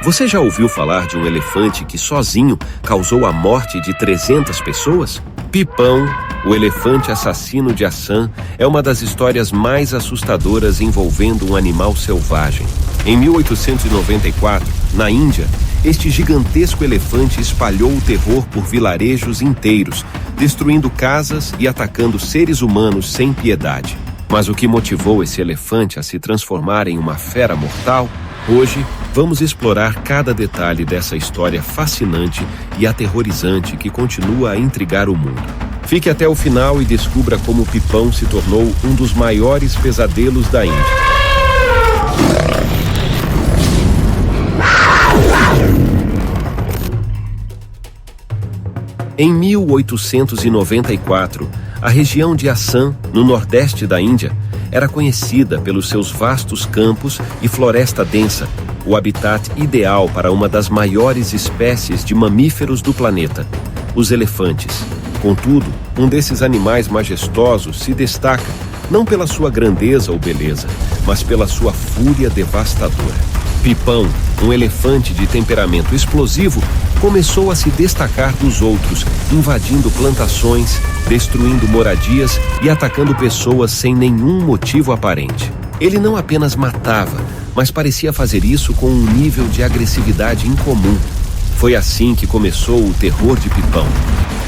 Você já ouviu falar de um elefante que sozinho causou a morte de 300 pessoas? Pipão, o elefante assassino de Assam, é uma das histórias mais assustadoras envolvendo um animal selvagem. Em 1894, na Índia, este gigantesco elefante espalhou o terror por vilarejos inteiros, destruindo casas e atacando seres humanos sem piedade. Mas o que motivou esse elefante a se transformar em uma fera mortal? Hoje, vamos explorar cada detalhe dessa história fascinante e aterrorizante que continua a intrigar o mundo. Fique até o final e descubra como Pipão se tornou um dos maiores pesadelos da Índia. Em 1894, a região de Assam, no nordeste da Índia, era conhecida pelos seus vastos campos e floresta densa, o habitat ideal para uma das maiores espécies de mamíferos do planeta, os elefantes. Contudo, um desses animais majestosos se destaca não pela sua grandeza ou beleza, mas pela sua fúria devastadora. Pipão, um elefante de temperamento explosivo, começou a se destacar dos outros, invadindo plantações, destruindo moradias e atacando pessoas sem nenhum motivo aparente. Ele não apenas matava, mas parecia fazer isso com um nível de agressividade incomum. Foi assim que começou o terror de Pipão.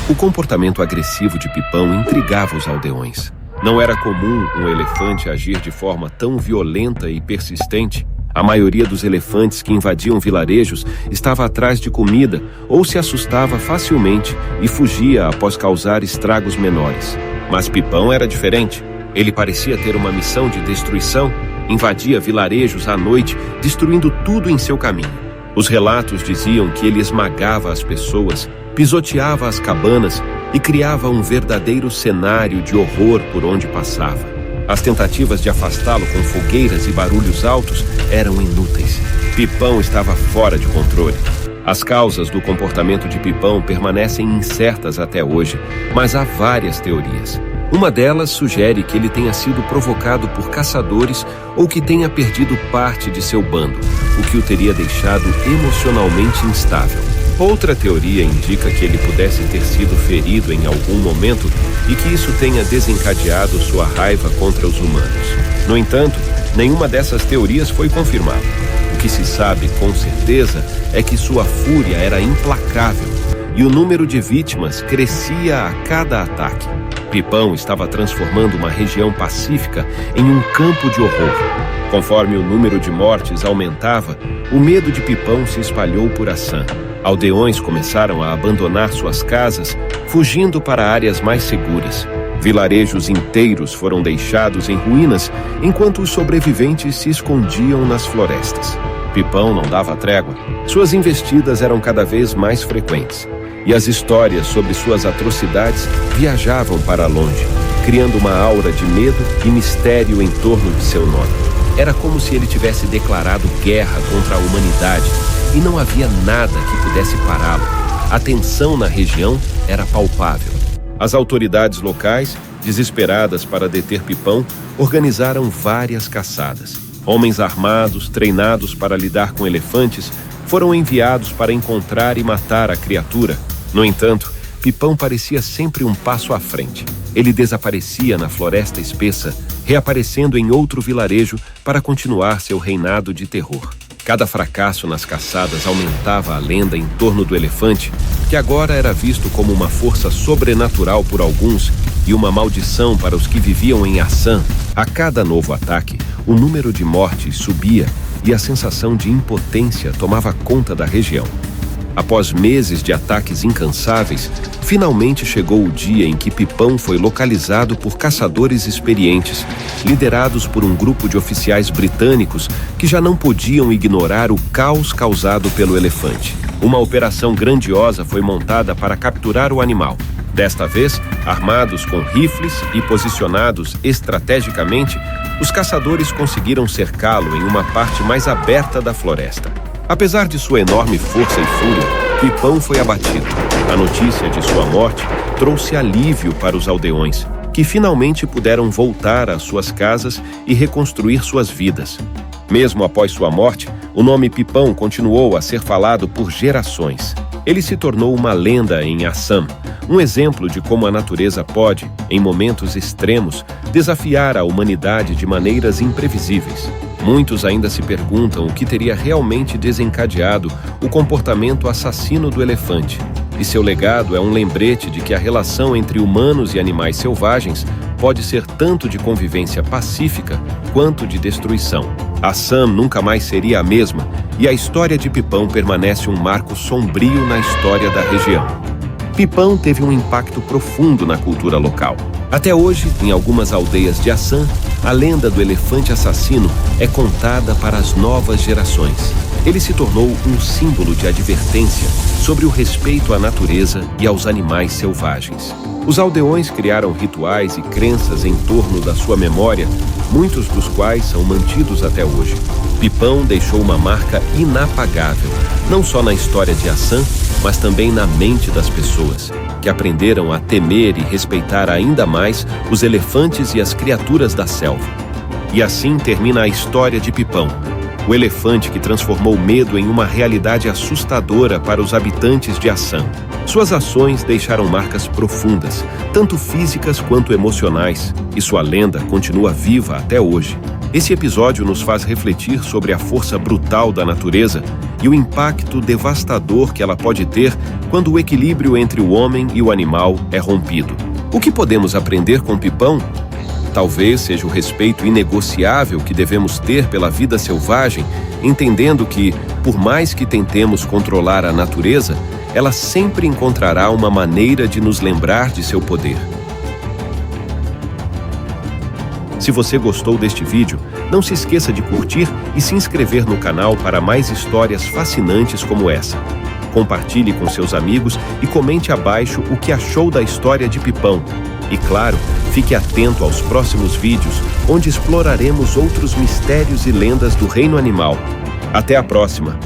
O comportamento agressivo de Pipão intrigava os aldeões. Não era comum um elefante agir de forma tão violenta e persistente. A maioria dos elefantes que invadiam vilarejos estava atrás de comida ou se assustava facilmente e fugia após causar estragos menores. Mas Pipão era diferente. Ele parecia ter uma missão de destruição, invadia vilarejos à noite, destruindo tudo em seu caminho. Os relatos diziam que ele esmagava as pessoas, pisoteava as cabanas e criava um verdadeiro cenário de horror por onde passava. As tentativas de afastá-lo com fogueiras e barulhos altos eram inúteis. Pipão estava fora de controle. As causas do comportamento de Pipão permanecem incertas até hoje, mas há várias teorias. Uma delas sugere que ele tenha sido provocado por caçadores ou que tenha perdido parte de seu bando, o que o teria deixado emocionalmente instável. Outra teoria indica que ele pudesse ter sido ferido em algum momento e que isso tenha desencadeado sua raiva contra os humanos. No entanto, nenhuma dessas teorias foi confirmada. O que se sabe com certeza é que sua fúria era implacável e o número de vítimas crescia a cada ataque. Pipão estava transformando uma região pacífica em um campo de horror. Conforme o número de mortes aumentava, o medo de Pipão se espalhou por Assam. Aldeões começaram a abandonar suas casas, fugindo para áreas mais seguras. Vilarejos inteiros foram deixados em ruínas, enquanto os sobreviventes se escondiam nas florestas. Pipão não dava trégua. Suas investidas eram cada vez mais frequentes. E as histórias sobre suas atrocidades viajavam para longe, criando uma aura de medo e mistério em torno de seu nome. Era como se ele tivesse declarado guerra contra a humanidade e não havia nada que pudesse pará-lo. A tensão na região era palpável. As autoridades locais, desesperadas para deter Pipão, organizaram várias caçadas. Homens armados, treinados para lidar com elefantes, foram enviados para encontrar e matar a criatura. No entanto, Pipão parecia sempre um passo à frente. Ele desaparecia na floresta espessa, reaparecendo em outro vilarejo para continuar seu reinado de terror. Cada fracasso nas caçadas aumentava a lenda em torno do elefante, que agora era visto como uma força sobrenatural por alguns e uma maldição para os que viviam em Assam. A cada novo ataque, o número de mortes subia e a sensação de impotência tomava conta da região. Após meses de ataques incansáveis, finalmente chegou o dia em que Pipão foi localizado por caçadores experientes, liderados por um grupo de oficiais britânicos que já não podiam ignorar o caos causado pelo elefante. Uma operação grandiosa foi montada para capturar o animal. Desta vez, armados com rifles e posicionados estrategicamente, os caçadores conseguiram cercá-lo em uma parte mais aberta da floresta. Apesar de sua enorme força e fúria, Pipão foi abatido. A notícia de sua morte trouxe alívio para os aldeões, que finalmente puderam voltar às suas casas e reconstruir suas vidas. Mesmo após sua morte, o nome Pipão continuou a ser falado por gerações. Ele se tornou uma lenda em Assam, um exemplo de como a natureza pode, em momentos extremos, desafiar a humanidade de maneiras imprevisíveis. Muitos ainda se perguntam o que teria realmente desencadeado o comportamento assassino do elefante. E seu legado é um lembrete de que a relação entre humanos e animais selvagens pode ser tanto de convivência pacífica quanto de destruição. Assam nunca mais seria a mesma, e a história de Pipão permanece um marco sombrio na história da região. Pipão teve um impacto profundo na cultura local. Até hoje, em algumas aldeias de Assam, a lenda do elefante assassino é contada para as novas gerações. Ele se tornou um símbolo de advertência sobre o respeito à natureza e aos animais selvagens. Os aldeões criaram rituais e crenças em torno da sua memória, muitos dos quais são mantidos até hoje. Pipão deixou uma marca inapagável, não só na história de Assam, mas também na mente das pessoas, que aprenderam a temer e respeitar ainda mais os elefantes e as criaturas da selva. E assim termina a história de Pipão, o elefante que transformou o medo em uma realidade assustadora para os habitantes de Assam. Suas ações deixaram marcas profundas, tanto físicas quanto emocionais, e sua lenda continua viva até hoje. Esse episódio nos faz refletir sobre a força brutal da natureza e o impacto devastador que ela pode ter quando o equilíbrio entre o homem e o animal é rompido. O que podemos aprender com Pipão? Talvez seja o respeito inegociável que devemos ter pela vida selvagem, entendendo que, por mais que tentemos controlar a natureza, ela sempre encontrará uma maneira de nos lembrar de seu poder. Se você gostou deste vídeo, não se esqueça de curtir e se inscrever no canal para mais histórias fascinantes como essa. Compartilhe com seus amigos e comente abaixo o que achou da história de Pipão. E claro, fique atento aos próximos vídeos, onde exploraremos outros mistérios e lendas do reino animal. Até a próxima!